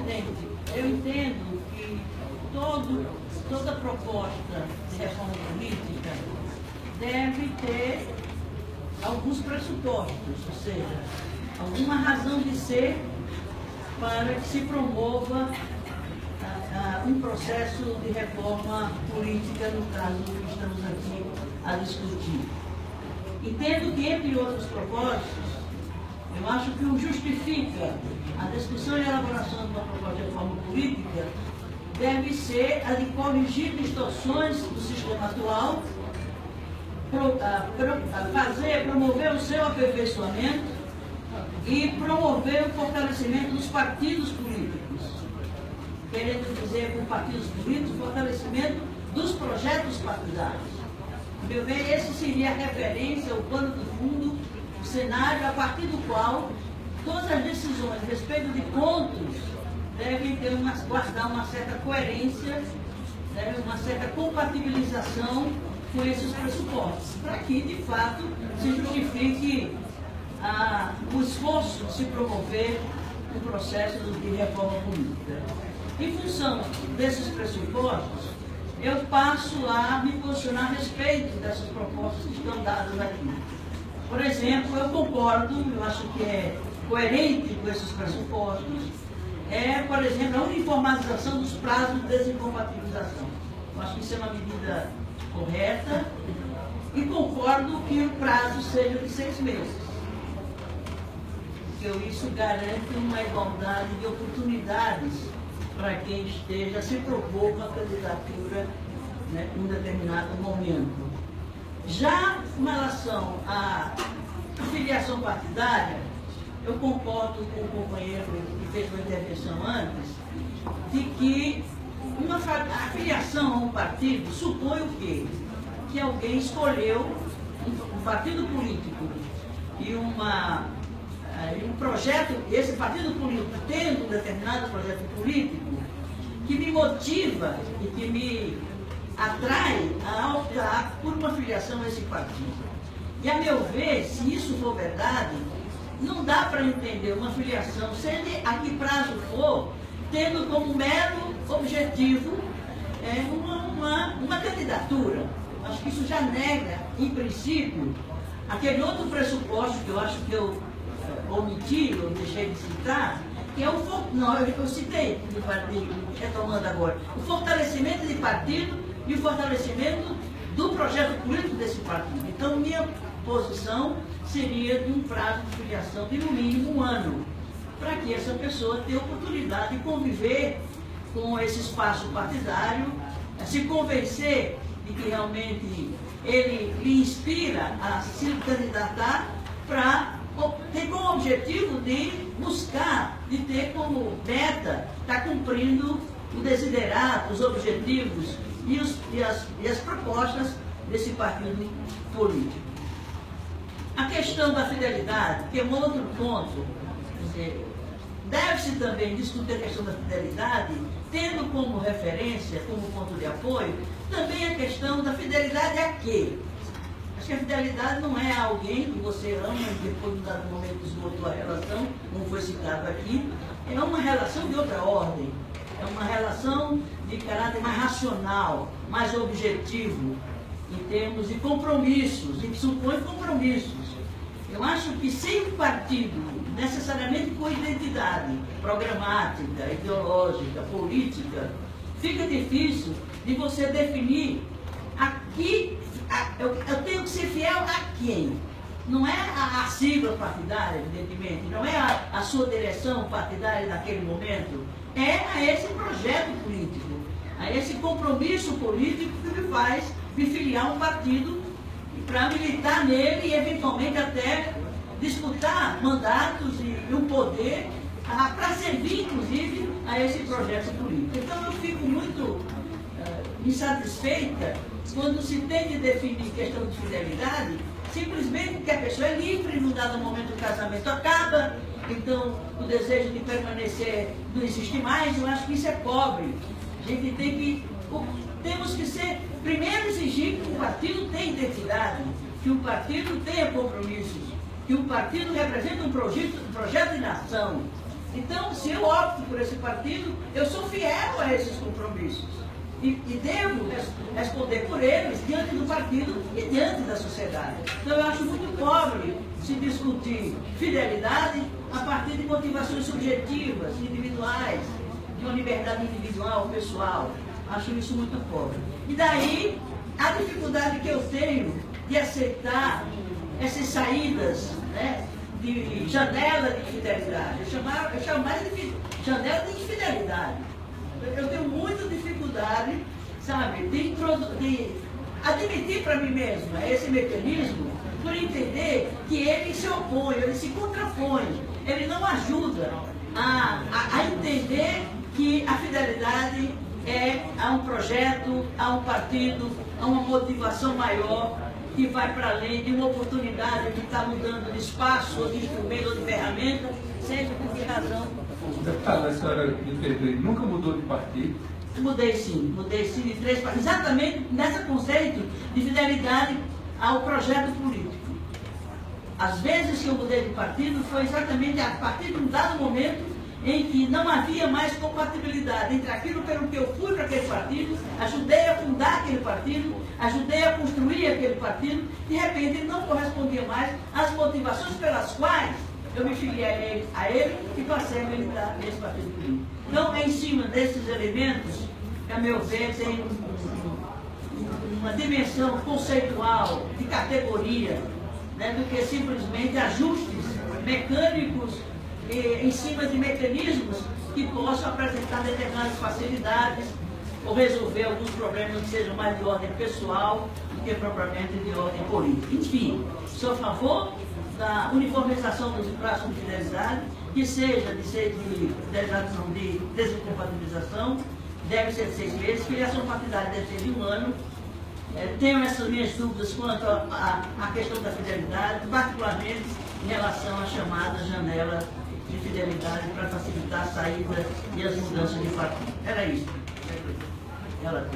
presidente, eu entendo que toda proposta de reforma política deve ter alguns pressupostos, ou seja, alguma razão de ser para que se promova um processo de reforma política, no caso que estamos aqui a discutir. Entendo que, entre outros propósitos, eu acho que o justifica a discussão e elaboração de uma proposta de reforma política deve ser a de corrigir distorções do sistema atual, promover o seu aperfeiçoamento e promover o fortalecimento dos partidos políticos. Querendo dizer, com partidos políticos, o fortalecimento dos projetos partidários. A meu ver, esse seria a referência, o pano de fundo, o cenário a partir do qual todas as decisões a respeito de pontos devem ter guardar uma certa coerência, uma certa compatibilização com esses pressupostos, para que, de fato, se justifique o esforço de se promover o processo de reforma política. Em função desses pressupostos, eu passo a me posicionar a respeito dessas propostas que estão dadas aqui. Por exemplo, eu concordo, eu acho que é coerente com esses pressupostos, por exemplo, a uniformização dos prazos de desincompatibilização. Eu acho que isso é uma medida correta e concordo que o prazo seja de 6 meses. Porque isso garante uma igualdade de oportunidades para quem esteja a se propor uma candidatura, em um determinado momento. Já com relação à filiação partidária, eu concordo com o companheiro que fez uma intervenção antes, de que a filiação a um partido supõe o quê? Que alguém escolheu um partido político e um projeto, esse partido político tendo um determinado projeto político, que me motiva e que me atrai a optar por uma filiação a esse partido. E, a meu ver, se isso for verdade, não dá para entender uma filiação, seja a que prazo for, tendo como mero objetivo uma candidatura. Acho que isso já nega, em princípio, aquele outro pressuposto que eu acho que eu omiti, ou deixei de citar, que é eu citei, retomando agora, o fortalecimento de partido e o fortalecimento do projeto político desse partido. Então, minha posição seria de um prazo de filiação de no mínimo 1 ano, para que essa pessoa tenha oportunidade de conviver com esse espaço partidário, se convencer de que realmente ele lhe inspira a se candidatar tem como objetivo de buscar, de ter como meta, estar cumprindo o desiderato, os objetivos e as propostas desse partido político. A questão da fidelidade, que é um outro ponto, deve-se também discutir a questão da fidelidade, tendo como referência, como ponto de apoio, também a questão da fidelidade a quê? Acho que a fidelidade não é alguém que você ama e depois de um dado momento esgotou a relação, como foi citado aqui, é uma relação de outra ordem, é uma relação de caráter mais racional, mais objetivo, em termos de compromissos, e que supõe compromissos. Eu acho que sem um partido, necessariamente com identidade programática, ideológica, política, fica difícil de você definir aqui. Eu tenho que ser fiel a quem? Não é a sigla partidária, evidentemente, não é a sua direção partidária naquele momento, é a esse projeto político, a esse compromisso político que me faz me filiar a um partido para militar nele e eventualmente até disputar mandatos e um poder para servir, inclusive, a esse projeto político. Então eu fico muito insatisfeita quando se tem de definir questão de fidelidade, simplesmente porque a pessoa é livre, num dado momento o casamento acaba, então o desejo de permanecer não existe mais. Eu acho que isso é pobre. A gente temos que primeiro exigir que o partido tenha identidade, que o partido tenha compromissos, que o partido represente um projeto de nação, Então, se eu opto por esse partido, eu sou fiel a esses compromissos. E devo responder por eles diante do partido e diante da sociedade. Então, eu acho muito pobre se discutir fidelidade a partir de motivações subjetivas, individuais, de uma liberdade individual, pessoal. Acho isso muito pobre. E daí, a dificuldade que eu tenho de aceitar essas saídas, né, de janela de fidelidade. Eu chamo mais de janela de infidelidade. Eu tenho muita dificuldade, sabe, de admitir para mim mesma esse mecanismo, por entender que ele se opõe, ele se contrapõe, ele não ajuda a entender que a fidelidade é a um projeto, a um partido, a uma motivação maior, que vai para além de uma oportunidade de estar mudando de espaço, ou de instrumento, ou de ferramenta, seja por que razão. Deputada, a senhora me perdoe, nunca mudou de partido? Mudei sim de 3 partidos, exatamente nesse conceito de fidelidade ao projeto político. As vezes que eu mudei de partido foi exatamente a partir de um dado momento em que não havia mais compatibilidade entre aquilo pelo que eu fui para aquele partido, ajudei a fundar aquele partido, ajudei a construir aquele partido, de repente ele não correspondia mais às motivações pelas quais eu me filiei a ele e passei a militar nesse partido político. Então, em cima desses elementos, a meu ver, tem uma dimensão conceitual, de categoria, né, do que simplesmente ajustes mecânicos em cima de mecanismos que possam apresentar determinadas facilidades ou resolver alguns problemas que sejam mais de ordem pessoal do que propriamente de ordem política. Enfim, sou a favor da uniformização dos prazos de fidelidade, que seja de fidelização de desincompatibilização, deve ser de 6 meses, filiação partidária deve ser de 1 ano. Tenho essas minhas dúvidas quanto à questão da fidelidade, particularmente em relação à chamada janela de fidelidade para facilitar a saída e as mudanças de partido. Era isso. Ela